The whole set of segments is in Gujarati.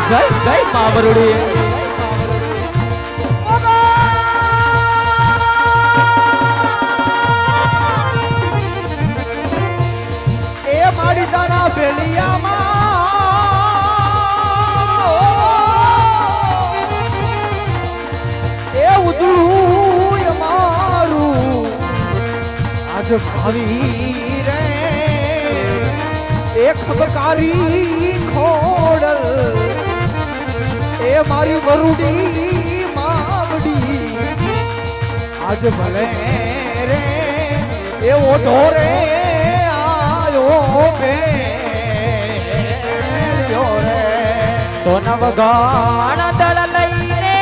જય જય મા વરુડી એ માડી તારા ભેલિયામાં એ ઉદળું અમારું આજ ભાવી રે એ ખબકારી ખોડલ એ મારી વરુડી માવડી આજ ભલે રે એ ઓઢો રે આયો બેર્યો રે તો નવગણ દળ લઈને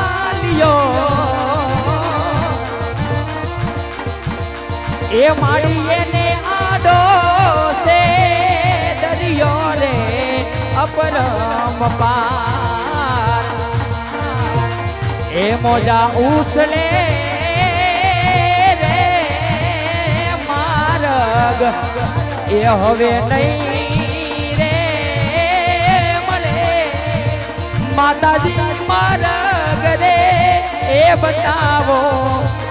આલ્યો એ માડી એને આડો સે દરિયો રે અપરમ પાર એ મોજા ઉસલે રે માર્ગ એ હવે નહીં રે મળે માતાજી માર્ગ રે એ બતાવો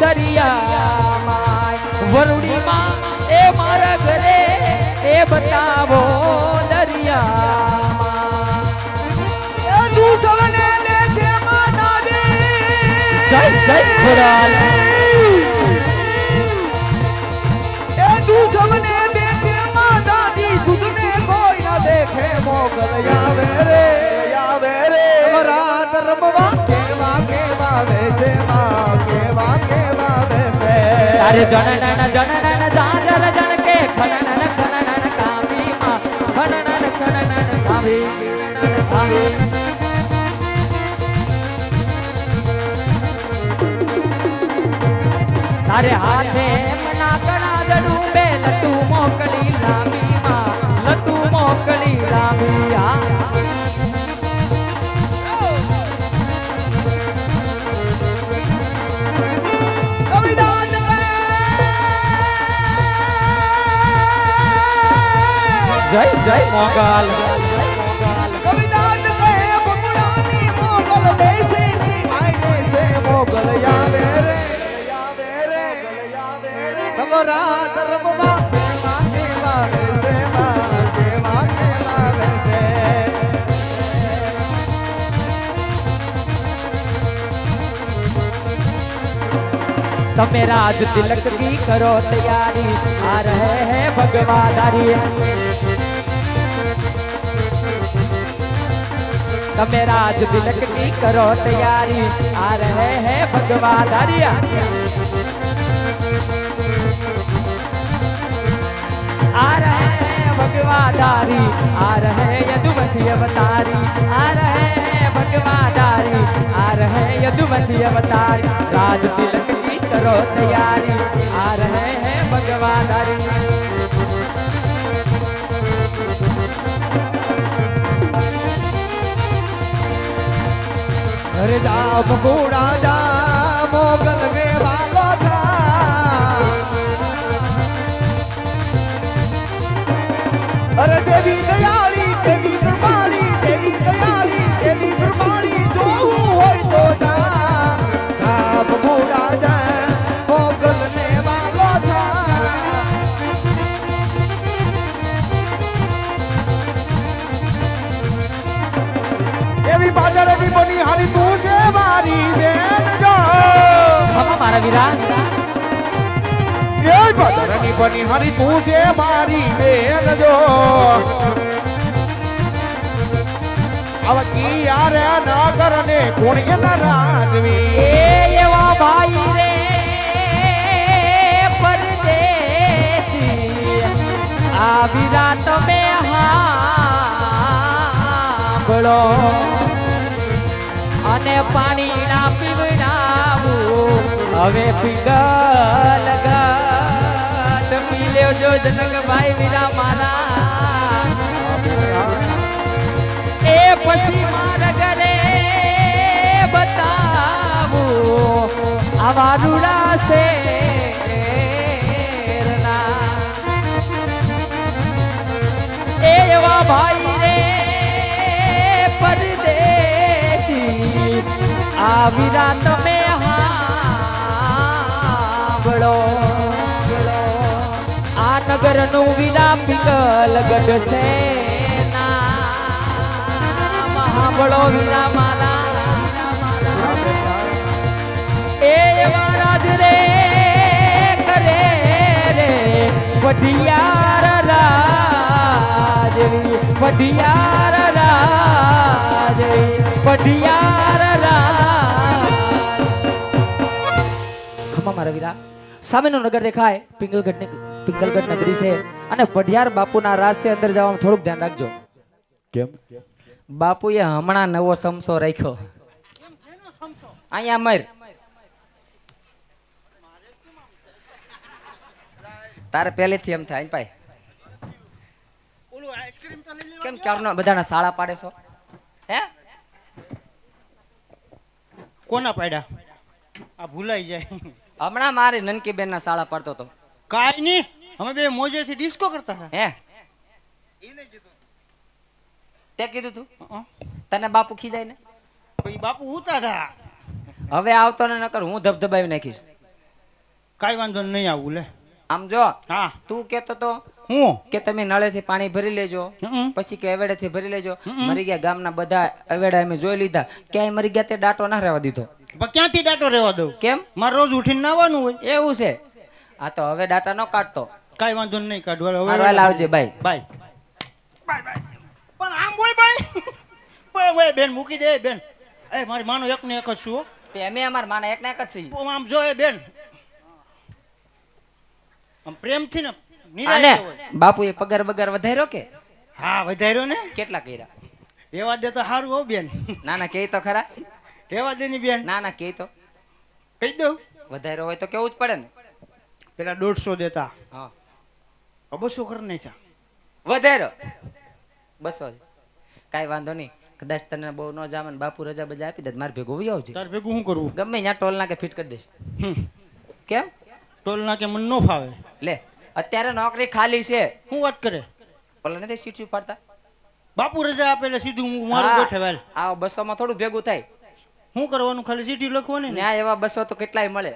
દરિયામાં વરુડીમાં એ માર્ગ રે એ બતાવો દરિયામાં એ તું સવને દેખે માતાજી જય જય ખોડાલ એ તું સવને દેખે માતાજી તુજને કોઈ ના દેખે મોગલ આવે રે રાત રમવા કેવા વેસે માં કેવા વેસે તારે જનનન જાજર જણકે ખનનન ખનનન કામી માં ખનનન ખનનન કામી કામી તારે હાથે મના કણા જડું બે લટુ મોકલી લાંબી માં લટુ મોકલી લાંબી આ જય જય મોગલ કવિદાન કહે બગુડાની મોગલ લેસે આઈને સે મોગલ આવે રે નવરાત રમવા કેવા વેસે માં કેવા વેસે તમે રાજ तिलक की करो तैयारी आ रहे हैं भगवादारी તમે રાજ तिलक की करो तैयारी आ रहे हैं भगवादारी आ रहे हैं भगवादारी आ रहे यदुवंशी अवतारी आ रहे हैं भगवादारी आ रहे यदुवंशी अवतारी राज तिलक की करो तैयारी आ रहे हैं भगवादारी अरे जा बगुड़ा जा मोगल रे वालो था अरे देवी दयाली देवी दुर्बाली देवी दयाली देवी दुर्बाली जो होय तो जा बगुड़ा जा मोगल ने वालो था देवी बाजार की बनी हरी तू से मारी बेन जो हम हमारा वीरा ये बाजार की बनी हरी तू से मारी बेन जो अब की यार ना करने कोणिया ना राजवी एवा भाई रे परदेसी आ विराट में हांभळो અને પાણી ના પીવડાવું હવે પીગલ ગટ પી લેજો જનક ભાઈ વીરા મારા એ પછી માર્ગ રે બતાવું આવા રૂડા શેરના એવા ભાઈ આ વીરા તમે હાંભળો આ નગરનું વીરા પિંગલ ગઢ છે નામ હાંભળો વીરા મારા એ મહારાજ રે કરે રે વઢિયાર રાજવી વઢિયાર રાજવી વઢિયાર રાજ ખમા મારા વીરા સામેનું નગર દેખાય પિંગલગઢ નગરી છે અને વઢિયાર બાપુના રાજ છે અંદર જવામાં થોડુંક ધ્યાન રાખજો કેમ બાપુએ હમણાં નવો સમસો રાખ્યો અહીંયા મર તારે પહેલેથી એમ થાય પાય કેમ ક્યારનો બધાના સાળા પાડે છો હે કોના પાડ્યા આ ભૂલાઈ જાય હમણાં મારી નનકી બેન ના સાળા પાડતો તો કાઈ નહીં અમે બે મોજેથી ડિસ્કો કરતા હતા હે તે કીધું તું હં? તને બાપુ ખીજાય ને પછી બાપુ ઉતા હતા હવે આવતો ને નકર હું ધબધબાવી નાખીશ કાઈ વાંધો નહીં આવું લે આમ જો હા તું કેતો તો હું કે તમે નળેથી પાણી ભરી લેજો હં. પછી કે અવેડેથી ભરી લેજો મરી ગયા ગામના બધા અવેડા અમે જોઈ લીધા ક્યાંય મરી ગયા તે ડાટો ના રહેવા દીધો પણ ક્યાંથી ડાટો રહેવા દઉં કેમ મારે રોજ ઉઠીને નાવાનું હોય એવું છે આ તો હવે ડાટા નો કાઢતો કાઈ વાંધો નહીં કાઢવા હારું હાલ આવજે બાય બાય બાય બાય પણ આમ બોય બાય બોય બોય બેન મૂકી દે બેન એ મારી માનો એક ને એક જ છું હો. તે અમે અમાર માના એક ના એક જ છીએ આમ જો એ બેન આમ પ્રેમથી ને અને નિરાય હોય બાપુએ પગાર બગાર વધાર્યો કે હા વધાર્યો ને કેટલા કર્યા રહેવા દે તો સારું હો બેન ના ના કે તો ખરા રહેવા દે ની બેન ના ના કે તો કહી દઉં વધાર્યો હોય તો કેવું જ પડે ને પેલા 150 દેતા હા 200 કરી નાખ્યા વધાર્યો 200 કાંઈ વાંધો નહીં કદાચ તને બહુ ન જામે ને બાપુ રજા બજા આપી દે મારે ભેગું વહી આવજે તાર ભેગું શું કરવું ગમે ત્યાં ટોલ નાકે ફિટ કરી દઈશ કેમ ટોલ નાકે મને ન ફાવે લે અત્યારે નોકરી ખાલી છે શું વાત કરે ઓલા નથી સીટ પાડતા બાપુ રજા આપે એટલે સીધું હું મારું ગોઠવેલ આ 200 માં થોડું ભેગું થાય શું કરવાનું ખાલી ચીઠી લખવાની ને ન્યાય એવા 200 તો કેટલાય મળે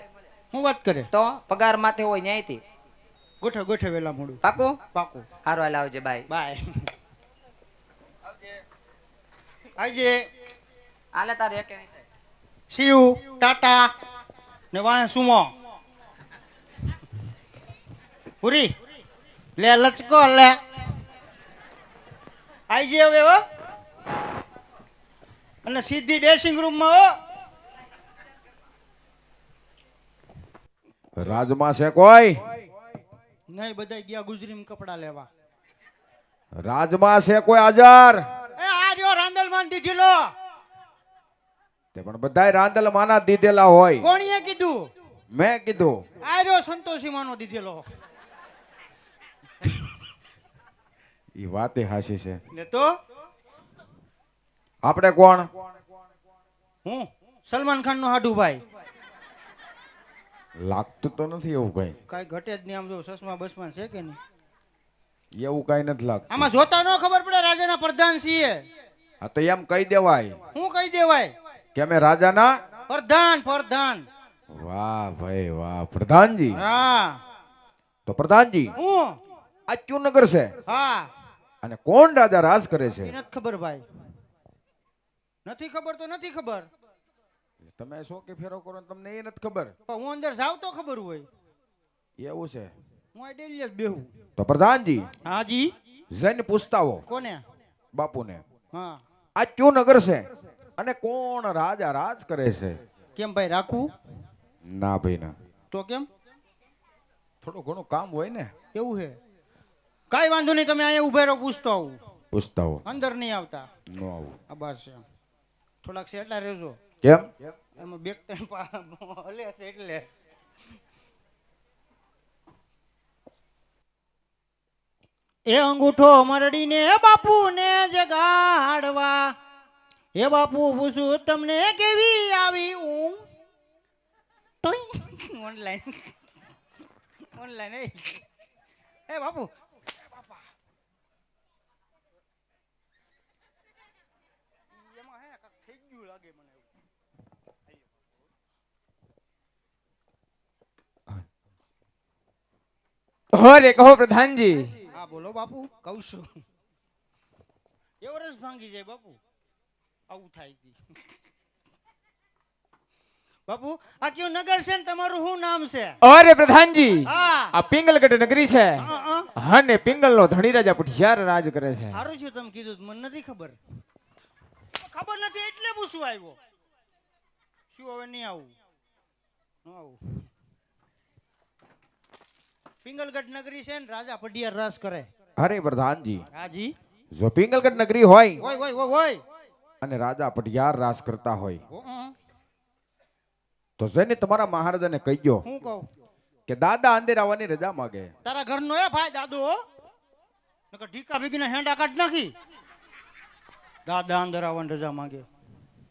શું વાત કરે તો પગાર માથે હોય ન્યાયથી ગોઠવેલા મોડું પાકું પાકું હારું હાલ આવજે બાય બાય આજે હાલે તારે એક નહીં થાય શિવ ટાટા ને વાહ સુમો પૂરી લે લચકો લે આઈ હવે હો અને સીધી ડ્રેસિંગ રૂમ માં હો રાજમાં છે કોઈ નહીં બધા ગયા ગુજરીમાં કપડા લેવા રાજમાં છે કોઈ હાજર એ આ રહ્યો રાંદલ માન દીધેલો તે પણ બધાય રાંદલ માના દીધેલા હોય કોણીએ કીધું મેં કીધું આ રહ્યો સંતોષી માનો દીધેલો ઈ વાતે હાસી છે ને તો આપણે કોણ હું સલમાન ખાન નો હાડુ ભાઈ લાગતું તો નથી એવું કઈ કઈ ઘટે જ નહીં આમ જો સસમા બસમાં છે કે નહીં એવું કઈ નથી લાગતું આમાં જોતા ન ખબર પડે રાજાના પ્રધાન છીએ આ તો એમ કહી દેવાય હું કહી દેવાય કે અમે રાજાના પ્રધાન પ્રધાન વાહ ભાઈ વાહ પ્રધાનજી હા તો પ્રધાનજી હું આ ક્યુ નગર છે હા અને કોણ રાજા રાજ કરે છે એ નથી ખબર ભાઈ નથી ખબર તો નથી ખબર તમે શું કે ફેરો કરો ને તમને એ નથી ખબર પણ હું અંદર જાવ તો ખબર હોય એવું છે હું આ ડેલી જ બેહું તો પ્રધાનજી હાજી જઈને પૂછતા હો કોને બાપુને હા આ ક્યુ નગર છે અને કોણ રાજા રાજ કરે છે કેમ ભાઈ રાખું ના ભાઈ ના તો કેમ થોડું ઘણું કામ હોય ને એવું છે કાઈ વાંધો નહીં તમે અહીંયા ઉભા રહો પૂછતો આવું પૂછતા હો અંદર નહીં આવતા ન આવું આ બસ છે થોડાક સેટલા રહેજો કેમ એમાં બેક ટાઈમ હલે છે એટલે એ અંગૂઠો મરડીને બાપુ ને જગાડવા એ બાપુ પૂછું તમને કેવી આવી ઊંઘ ઓનલાઈન ઓનલાઈન એ બાપુ એમાં હે ને કાંઈક થઈ ગયું લાગે મને અરે કહો પ્રધાનજી. હા બોલો બાપુ, કહું છું. એવરેજ ભાંગી જાય બાપુ, આવું થાય તી. બાપુ આ કયું નગર છે ને તમારું શું નામ છે? અરે પ્રધાનજી, હા આ પિંગલગઢ નગરી છે. અને પિંગલનો ધણી રાજા પઠિયાર રાજ કરે છે. સારું છું તમે કીધું, મને નથી ખબર. ખબર નથી એટલે પૂછવા આવ્યો. શું હવે નહીં આવું? ન આવું. પિંગલગઢ નગરી છે ને રાજા પઢિયાર રાજ કરે. અરે પ્રધાનજી, હાજી. જો પિંગલગઢ નગરી હોય ઓય ઓય ઓય ઓય. અને રાજા પઢિયાર રાજ કરતા હોય હું તો જઈને તમારા મહારાજાને કહીજો કહું કે દાદા અંદર આવવાની રજા માગે. તારા ઘરનો એ ભાઈ દાદો નકર ઢીકા ભીગીને હેંડા કાઢ નાખી. દાદા અંદર આવવાની રજા માંગે.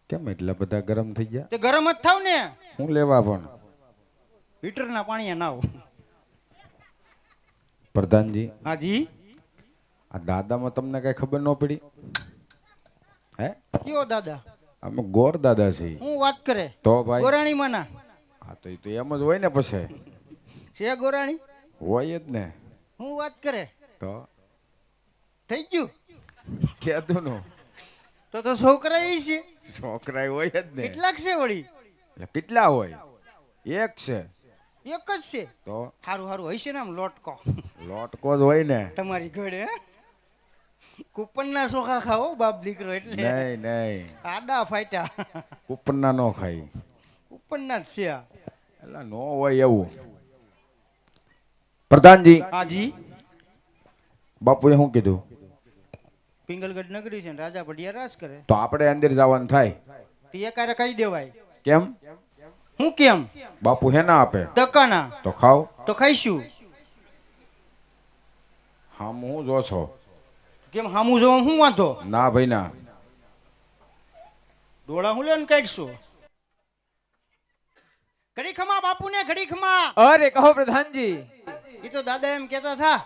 કેમ એટલા બધા ગરમ થઈ ગયા? તે ગરમ જ થાવ ને. હું લેવા પણ હીટરના પાણીએ નાવ. પ્રધાનજી, હાજી. આ દાદામાં તમને કઈ ખબર ન પડી? હે, કયો દાદા? અમે ગોર દાદા છીએ. હું વાત કરે? તો ભાઈ ગોરાણી માના હા તો એ તો એમ જ હોય ને, પછી છે ગોરાણી. હોય જ ને. હું વાત કરે? તો થઈ ગયું કેતું નું તો છોકરા ઈ છે. છોકરા હોય જ ને. કેટલાક છે વળી? એટલે કેટલા હોય? એક છે. એક જ છે તો હારું હારું હશે ને આમ લોટકો. લોટકો જ હોય ને. તમારી ઘરે કુપનના ચોખા ખાઓ બાપ દીકરો એટલે નહીં નહીં, આડા ફાટ્યા. કુપનના નો ખાઈ. કુપનના જ છે આ. એટલે નો હોય એવું. પ્રધાનજી, હાજી. બાપુએ શું કીધું? પિંગલગઢ નગરી છે ને રાજા પઢિયાર રાજ કરે. તો આપણે અંદર જવાનું થાય. એકારે કહી દેવાય. કેમ? હું કેમ? બાપુ હે ના આપે દકાના તો ખાવ. તો ખાઈશું. હા હું જો છો. કેમ હામું જોવા હું વાંધો? ના ભાઈ ના. ડોળા હું લઈને કાઢશું. ઘડી ખમા બાપુને, ઘડી ખમા. અરે કહો પ્રધાનજી. એ તો દાદા એમ કહેતા હતા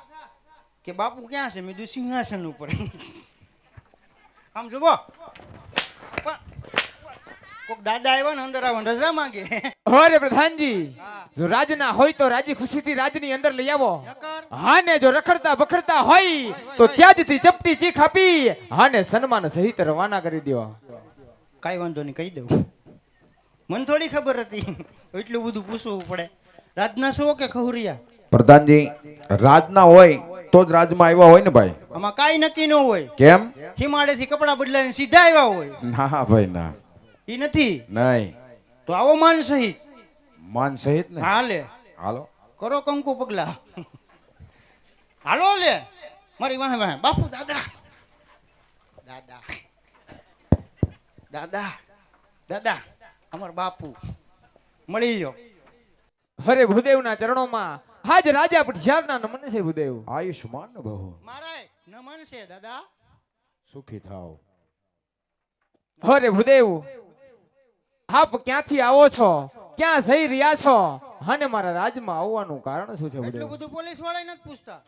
કે બાપુ ક્યાં છે? મેં કીધું સિંહાસન ઉપર. આમ જોવો કોક દાદા આવ્યા ને અંદર આવવા રજા માંગે. અરે પ્રધાનજી, હા. જો રાજના હોય તો રાજી ખુશીથી રાજની અંદર લઈ આવો. નકર હા ને જો રખડતા બખડતા હોય તો ત્યાજથી ચપટી ચીખ આપી અને સન્માન સહિત રવાના કરી દો. કાંઈ વાંધો નહીં, કહી દઉં. મને થોડી ખબર હતી એટલું બધું પૂછવું પડે. રાજના છો કે ખહુરિયા? પ્રધાનજી, રાજના હોય તો જ રાજમાં આવ્યા હોય ને ભાઈ. આમાં કાંઈ નક્કી ન હોય. કેમ? હિમાડેથી કપડાં બદલાવીને સીધા આવ્યા હોય. ના ભાઈ ના. એ નથી નહીં. તો આવો માન સહિત. માન સહિત ને. હાલે હાલો. કરો કંકુ પગલા. હાલો લે મારી વાહે વાહે. બાપુ દાદા દાદા દાદા દાદા અમાર બાપુ મળી લ્યો. અરે ભૂદેવના ચરણોમાં હાજ રાજા પઠિયારના નમન છે ભૂદેવ. આયુષ્માન બહુ મારાય નમન છે દાદા. સુખી થાવ. અરે ભૂદેવ, આપ ક્યાંથી આવો છો? ક્યાં જઈ રહ્યા છો? અને મારા રાજમાં આવવાનું કારણ શું છે એટલું ભૂદેવ? બધું પોલીસ વાળા નથી પૂછતા.